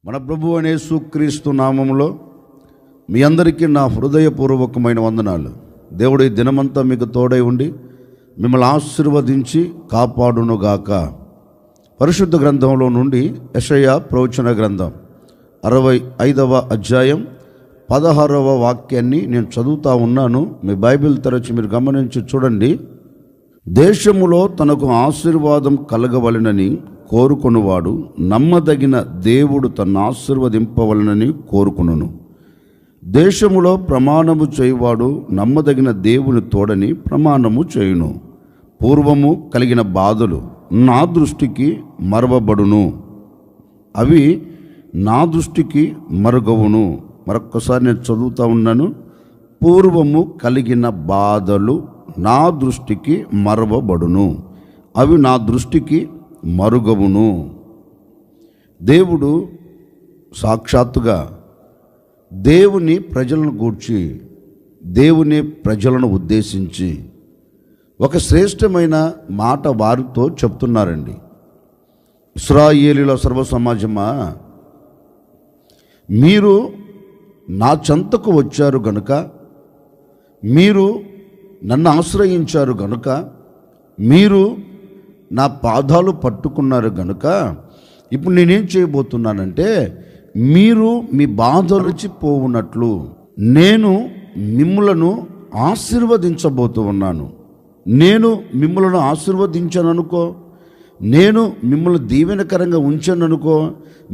మన ప్రభువు అనే యేసుక్రీస్తు నామములో మీ అందరికీ నా హృదయపూర్వకమైన వందనాలు. దేవుడి దినమంతా మీకు తోడై ఉండి మిమ్మల్ని ఆశీర్వదించి కాపాడునుగాక. పరిశుద్ధ గ్రంథంలో నుండి యెషయా ప్రవచన గ్రంథం 65వ అధ్యాయం 16వ వాక్యాన్ని నేను చదువుతా ఉన్నాను. మీ బైబిల్ తెరచి మీరు గమనించి చూడండి. దేశములో తనకు ఆశీర్వాదం కలగవలెనని కోరుకొనువాడు నమ్మదగిన దేవుడు తన్ను ఆశీర్వదింపవలనని కోరుకొనును. దేశములో ప్రమాణము చేయువాడు నమ్మదగిన దేవుని తోడని ప్రమాణము చేయును. పూర్వము కలిగిన బాధలు నా దృష్టికి మరవబడును, అవి నా దృష్టికి మరుగవును. మరొక్కసారి నేను చదువుతూ ఉన్నాను. పూర్వము కలిగిన బాధలు నా దృష్టికి మరవబడును, అవి నా దృష్టికి మరుగవును. దేవుడు సాక్షాత్తుగా దేవుని ప్రజలను గూర్చి, దేవుని ప్రజలను ఉద్దేశించి ఒక శ్రేష్టమైన మాట వారితో చెప్తున్నారండి. ఇశ్రాయేలీయుల సర్వ సమాజమా, మీరు నా చెంతకు వచ్చారు గనుక, మీరు నన్ను ఆశ్రయించారు గనుక, మీరు నా పాదాలు పట్టుకున్నారు గనుక ఇప్పుడు నేనేం చేయబోతున్నానంటే, మీరు మీ బాధలు నుంచి పోవునట్లు నేను మిమ్ములను ఆశీర్వదించబోతూ ఉన్నాను. నేను మిమ్మల్ని ఆశీర్వదించాను అనుకో, నేను మిమ్మల్ని దీవెనకరంగా ఉంచాను అనుకో,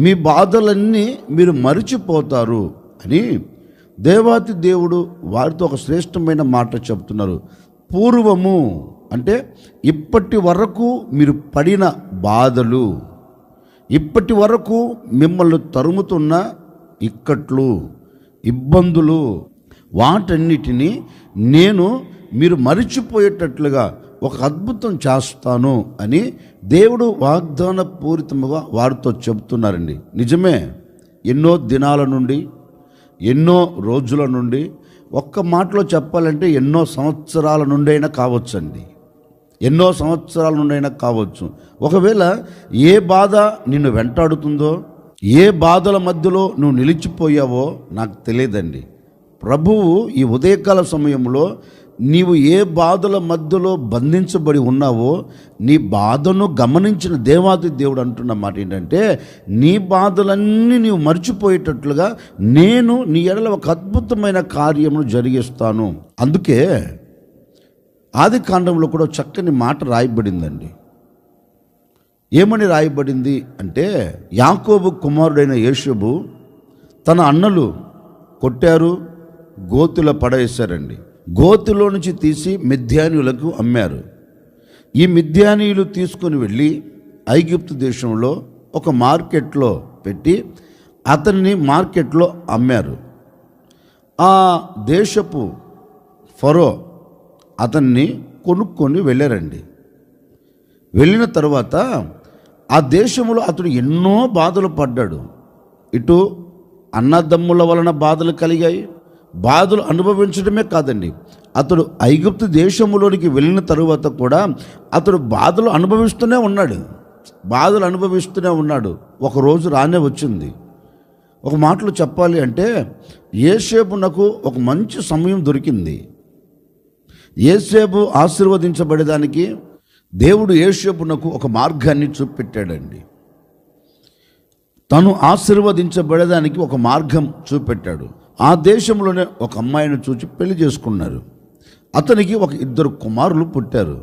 మీ బాధలన్నీ మీరు మరిచిపోతారు అని దేవాతి దేవుడు వారితో ఒక శ్రేష్టమైన మాట చెప్తున్నారు. పూర్వము అంటే ఇప్పటి వరకు మీరు పడిన బాధలు, ఇప్పటి వరకు మిమ్మల్ని తరుముతున్న ఇక్కట్లు, ఇబ్బందులు, వాటన్నిటినీ నేను మీరు మరిచిపోయేటట్లుగా ఒక అద్భుతం చేస్తాను అని దేవుడు వాగ్దాన పూరితముగా వారితో చెబుతున్నారండి. నిజమే, ఎన్నో దినాల నుండి, ఎన్నో రోజుల నుండి, ఒక్క మాటలో చెప్పాలంటే ఎన్నో సంవత్సరాల నుండి అయినా కావచ్చండి, ఎన్నో సంవత్సరాల నుండి అయినా కావచ్చు. ఒకవేళ ఏ బాధ నిన్ను వెంటాడుతుందో, ఏ బాధల మధ్యలో నువ్వు నిలిచిపోయావో నాకు తెలియదండి. ప్రభువు ఈ ఉదయకాల సమయంలో నీవు ఏ బాధల మధ్యలో బంధించబడి ఉన్నావో, నీ బాధను గమనించిన దేవాది దేవుడు అంటున్న మాట ఏంటంటే, నీ బాధలన్నీ నీవు మర్చిపోయేటట్లుగా నేను నీ ఎడల ఒక అద్భుతమైన కార్యమును జరిగిస్తాను. అందుకే ఆది కాండంలో కూడా చక్కని మాట రాయబడిందండి. ఏమని రాయబడింది అంటే, యాకోబు కుమారుడైన యోసేపు తన అన్నలు కొట్టారు, గోతిలో పడవేశారండి. గోతిలో నుంచి తీసి మిద్యానీయులకు అమ్మారు. ఈ మిద్యానీయులు తీసుకొని వెళ్ళి ఐగుప్తు దేశంలో ఒక మార్కెట్లో పెట్టి అతన్ని మార్కెట్లో అమ్మారు. ఆ దేశపు ఫరో అతన్ని కొనుక్కొని వెళ్ళారండి. వెళ్ళిన తర్వాత ఆ దేశంలో అతడు ఎన్నో బాధలు పడ్డాడు. ఇటు అన్నదమ్ముల వలన బాధలు కలిగాయి. బాధలు అనుభవించడమే కాదండి, అతడు ఐగుప్తు దేశంలోనికి వెళ్ళిన తరువాత కూడా అతడు బాధలు అనుభవిస్తూనే ఉన్నాడు. ఒకరోజు రానే వచ్చింది. ఒక మాటలో చెప్పాలి అంటే, యోసేపునకు ఒక మంచి సమయం దొరికింది. యోసేపు ఆశీర్వదించబడేదానికి దేవుడు యోసేపునకు ఒక మార్గాన్ని చూపెట్టాడండి. తను ఆశీర్వదించబడేదానికి ఒక మార్గం చూపెట్టాడు. ఆ దేశంలోనే ఒక అమ్మాయిని చూసి పెళ్లి చేసుకున్నారు. అతనికి ఒక 2 కుమారులు పుట్టారు.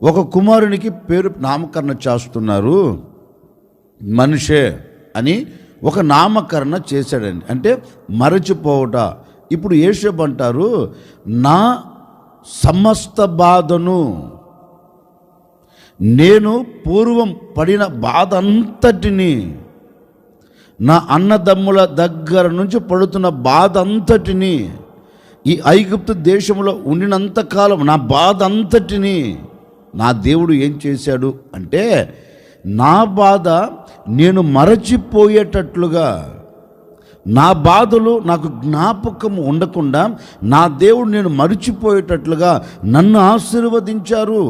ఒక కుమారునికి పేరు నామకరణ చేస్తున్నారు, మనిషే అని ఒక నామకరణ చేశాడండి. అంటే మరచిపోవట. ఇప్పుడు యోసేపు అంటారు, నా సమస్త బాధను, నేను పూర్వం పడిన బాధ అంతటిని, నా అన్నదమ్ముల దగ్గర నుంచి పడుతున్న బాధ అంతటిని, ఈ ఐగుప్తు దేశంలో ఉండినంతకాలం నా బాధ అంతటిని నా దేవుడు ఏం చేశాడు అంటే, నా బాధ నేను మరచిపోయేటట్లుగా, నా బాధలు నాకు జ్ఞాపకం ఉండకుండా నా దేవుడు నేను మరచిపోయేటట్లుగా నన్ను ఆశీర్వదించారు.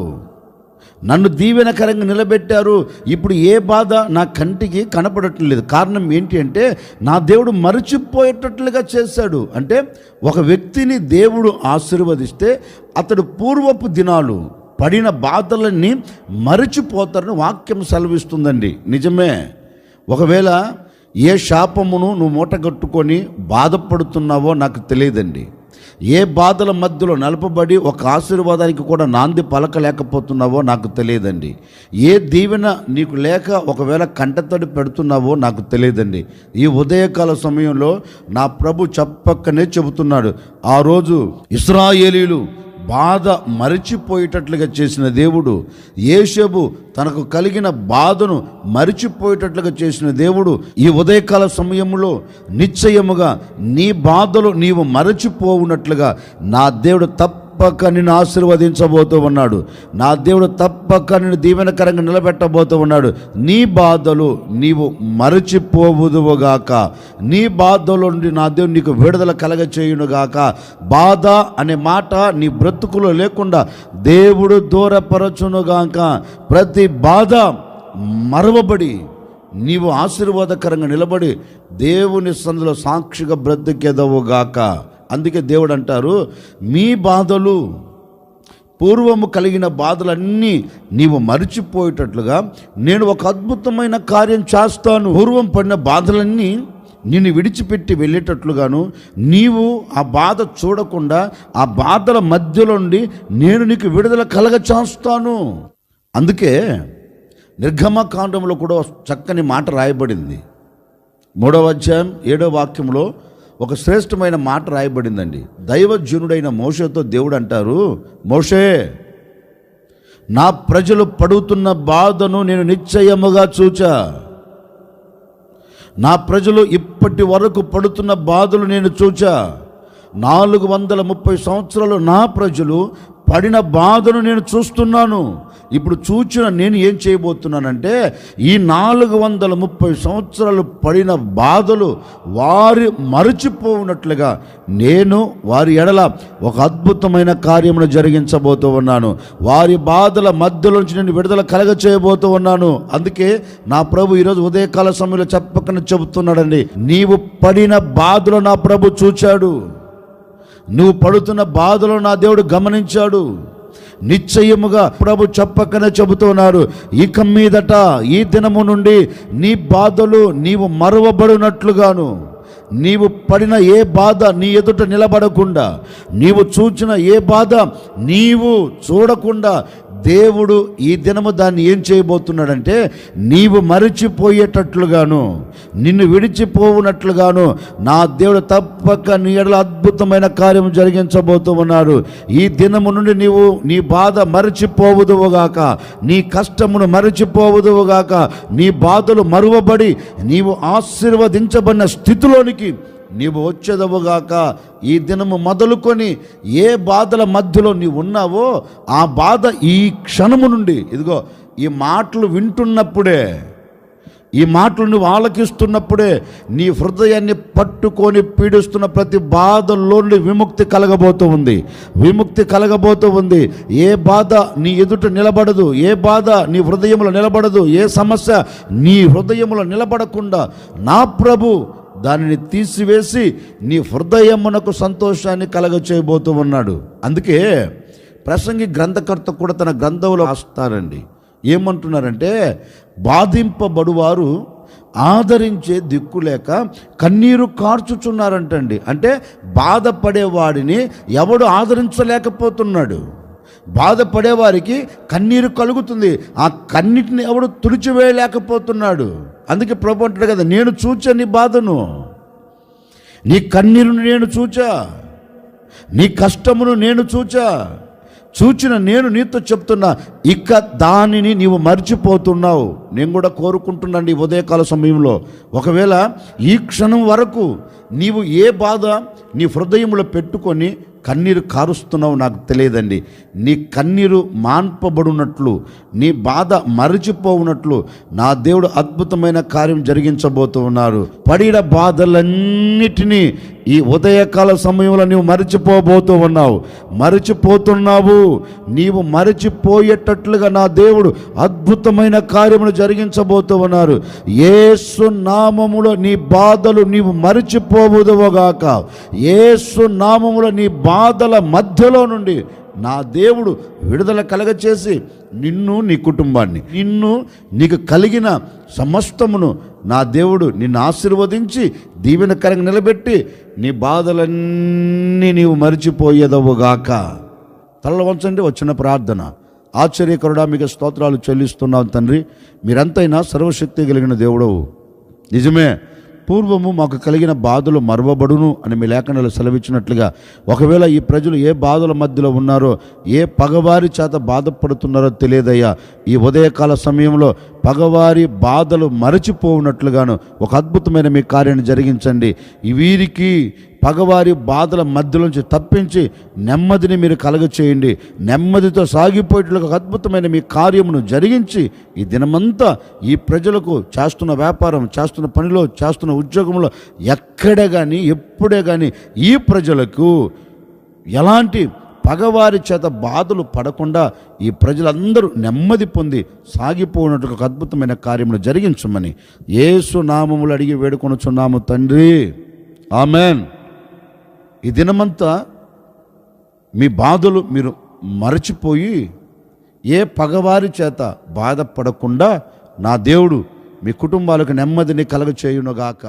నన్ను దీవెనకరంగా నిలబెట్టారు. ఇప్పుడు ఏ బాధ నా కంటికి కనపడట్లేదు. కారణం ఏంటి అంటే నా దేవుడు మరచిపోయేటట్లుగా చేశాడు. అంటే ఒక వ్యక్తిని దేవుడు ఆశీర్వదిస్తే అతడు పూర్వపు దినాలు పడిన బాధలన్నీ మరచిపోతారని వాక్యం సెలవిస్తుందండి. నిజమే. ఒకవేళ ఏ శాపమును నువ్వు మూటగట్టుకొని బాధపడుతున్నావో నాకు తెలియదండి. ఏ బాధల మధ్యలో నలపబడి ఒక ఆశీర్వాదానికి కూడా నాంది పలకలేకపోతున్నావో నాకు తెలియదండి. ఏ దీవెన నీకు లేక ఒకవేళ కంటతడి పెడుతున్నావో నాకు తెలియదండి. ఈ ఉదయకాల సమయంలో నా ప్రభు చెప్పక్కనే చెబుతున్నాడు. ఆ రోజు ఇశ్రాయేలీలు బాధ మరిచిపోయేటట్లుగా చేసిన దేవుడు, యోసేపు తనకు కలిగిన బాధను మరిచిపోయేటట్లుగా చేసిన దేవుడు ఈ ఉదయకాల సమయంలో నిశ్చయముగా నీ బాధలు నీవు మరచిపోవునట్లుగా నా దేవుడు తప్పక నిన్ను ఆశీర్వదించబోతూ ఉన్నాడు. నా దేవుడు తప్పక నిన్ను దీవెనకరంగా నిలబెట్టబోతూ ఉన్నాడు. నీ బాధలు నీవు మరచిపోవుదువుగాక. నీ బాధలో నుండి నా దేవుడు నీకు విడుదల కలగచేయునుగాక. బాధ అనే మాట నీ బ్రతుకులో లేకుండా దేవుడు దూరపరచునుగాక. ప్రతి బాధ మరవబడి నీవు ఆశీర్వాదకరంగా నిలబడి దేవుని సన్నిధిలో సాక్షిగా బ్రతికెదవుగాక. అందుకే దేవుడు అంటారు, మీ బాధలు పూర్వము కలిగిన బాధలన్నీ నీవు మరిచిపోయేటట్లుగా నేను ఒక అద్భుతమైన కార్యం చేస్తాను. పూర్వం పడిన బాధలన్నీ నిన్ను విడిచిపెట్టి వెళ్ళేటట్లుగాను, నీవు ఆ బాధ చూడకుండా ఆ బాధల మధ్యలో నుండి నేను నీకు విడుదల కలగచేస్తాను. అందుకే నిర్గమకాండంలో కూడా చక్కని మాట రాయబడింది. 3వ అధ్యాయం 7వ వాక్యంలో ఒక శ్రేష్టమైన మాట రాయబడిందండి. దైవజనుడైన మోషేతో దేవుడు అంటారు, మోషే, నా ప్రజలు పడుతున్న బాధను నేను నిశ్చయముగా చూచా. నా ప్రజలు ఇప్పటి వరకు పడుతున్న బాధలు నేను చూచా. 430 సంవత్సరాలు నా ప్రజలు పడిన బాధను నేను చూస్తున్నాను. ఇప్పుడు చూచిన నేను ఏం చేయబోతున్నానంటే ఈ 430 సంవత్సరాలు పడిన బాధలు వారి మరచిపోవునట్లుగా నేను వారి ఎడల ఒక అద్భుతమైన కార్యమును జరిగించబోతూ ఉన్నాను. వారి బాధల మధ్యలో నుంచి నేను విడుదల కలగచేయబోతూ ఉన్నాను. అందుకే నా ప్రభు ఈరోజు ఉదయకాల సమయంలో చెప్పకనే చెబుతున్నాడండి, నీవు పడిన బాధలు నా ప్రభు చూచాడు. నువ్వు పడుతున్న బాధలు నా దేవుడు గమనించాడు. నిశ్చయముగా ప్రభు చెప్పకనే చెబుతున్నారు, ఇక మీదట ఈ దినము నుండి నీ బాధలు నీవు మరవబడినట్లుగాను, నీవు పడిన ఏ బాధ నీ ఎదుట నిలబడకుండా, నీవు చూచిన ఏ బాధ నీవు చూడకుండా దేవుడు ఈ దినము దాన్ని ఏం చేయబోతున్నాడంటే నీవు మరిచిపోయేటట్లుగాను, నిన్ను విడిచిపోవునట్లుగాను నా దేవుడు తప్పక నీ ఎడల అద్భుతమైన కార్యం జరిగించబోతూ ఉన్నారు. ఈ దినము నుండి నీవు నీ బాధ మరిచిపోవుదువుగాక, నీ కష్టమును మరిచిపోవుదువుగాక, నీ బాధలు మరువబడి నీవు ఆశీర్వదించబడిన స్థితిలోనికి నీవు వచ్చేదవుగాక. ఈ దినము మొదలుకొని ఏ బాధల మధ్యలో నీవు ఉన్నావో ఆ బాధ ఈ క్షణము నుండి, ఇదిగో ఈ మాటలు వింటున్నప్పుడే, ఈ మాటలు నువ్వు ఆలకిస్తున్నప్పుడే నీ హృదయాన్ని పట్టుకొని పీడిస్తున్న ప్రతి బాధల్లో నుండి విముక్తి కలగబోతూ ఉంది. విముక్తి కలగబోతూ ఉంది. ఏ బాధ నీ ఎదుట నిలబడదు, ఏ బాధ నీ హృదయంలో నిలబడదు, ఏ సమస్య నీ హృదయంలో నిలబడకుండా నా ప్రభు దానిని తీసివేసి నీ హృదయమునకు సంతోషాన్ని కలగచేయబోతూ ఉన్నాడు. అందుకే ప్రసంగి గ్రంథకర్త కూడా తన గ్రంథంలో రాస్తారండి. ఏమంటున్నారంటే, బాధింపబడువారు ఆదరించే దిక్కు లేక కన్నీరు కార్చుచున్నారంటండి. అంటే బాధపడేవాడిని ఎవడు ఆదరించలేకపోతున్నాడు. బాధపడేవారికి కన్నీరు కలుగుతుంది, ఆ కన్నిటిని ఎవడు తుడిచివేయలేకపోతున్నాడు. అందుకే ప్రభు అంటాడు కదా, నేను చూచా నీ బాధను, నీ కన్నీరును నేను చూచా, నీ కష్టమును నేను చూచిన నేను నీతో చెప్తున్నా, ఇక దానిని నీవు మర్చిపోతున్నావు. నేను కూడా కోరుకుంటున్నాను ఈ ఉదయకాల సమయంలో, ఒకవేళ ఈ క్షణం వరకు నీవు ఏ బాధ నీ హృదయంలో పెట్టుకొని కన్నీరు కారుస్తున్నావు నాకు తెలియదండి. నీ కన్నీరు మాన్పబడినట్లు, నీ బాధ మరచిపోవునట్లు నా దేవుడు అద్భుతమైన కార్యం జరిగించబోతూ ఉన్నారు. పడిన బాధలన్నిటినీ ఈ ఉదయకాల సమయంలో నీవు మరిచిపోతున్నావు. నీవు మరిచిపోయేటట్లుగా నా దేవుడు అద్భుతమైన కార్యములు జరిగించబోతూ ఉన్నారు. యేసు నామములో నీ బాధలు నీవు మరిచిపోవుదువుగాక. యేసు నామములో నీ బాధల మధ్యలో నుండి నా దేవుడు విడుదల కలగచేసి నిన్ను, నీ కుటుంబాన్ని, నీకు కలిగిన సమస్తమును నా దేవుడు నిన్ను ఆశీర్వదించి దీవెనకరంగా నిలబెట్టి నీ బాధలన్నీ నీవు మరిచిపోయేదవుగాక. తల వంచండి. వచ్చిన ప్రార్థన. ఆశ్చర్యకరుడా, మీకు స్తోత్రాలు చెల్లిస్తున్నాను తండ్రి. మీరంతైనా సర్వశక్తి కలిగిన దేవుడవు. నిజమే, పూర్వము మాకు కలిగిన బాధలు మరవబడును అని మీ లేఖనాలు సెలవిచ్చినట్లుగా ఒకవేళ ఈ ప్రజలు ఏ బాధల మధ్యలో ఉన్నారో, ఏ పగవారి చేత బాధపడుతున్నారో తెలియదయ్యా. ఈ ఉదయకాల సమయంలో పగవారి బాధలు మరచిపోవునట్లుగాను ఒక అద్భుతమైన మీ కార్యాన్ని జరిగించండి. వీరికి పగవారి బాధల మధ్యలోంచి తప్పించి నెమ్మదిని మీరు కలగచేయండి. నెమ్మదితో సాగిపోయేట్లుగా ఒక అద్భుతమైన మీ కార్యమును జరిగించి ఈ దినమంతా ఈ ప్రజలకు చేస్తున్న వ్యాపారం, చేస్తున్న పనిలో, చేస్తున్న ఉద్యోగంలో ఎక్కడే కానీ, ఎప్పుడే కానీ ఈ ప్రజలకు ఎలాంటి పగవారి చేత బాధలు పడకుండా ఈ ప్రజలందరూ నెమ్మది పొంది సాగిపోయినట్టు ఒక అద్భుతమైన కార్యములు జరిగించమని యేసు నామములు అడిగి వేడుకొనుచున్నాము తండ్రి. ఆమెన్. ఈ దినమంతా మీ బాధలు మీరు మరచిపోయి ఏ పగవారి చేత బాధపడకుండా నా దేవుడు మీ కుటుంబాలకు నెమ్మదిని కలగచేయునుగాక.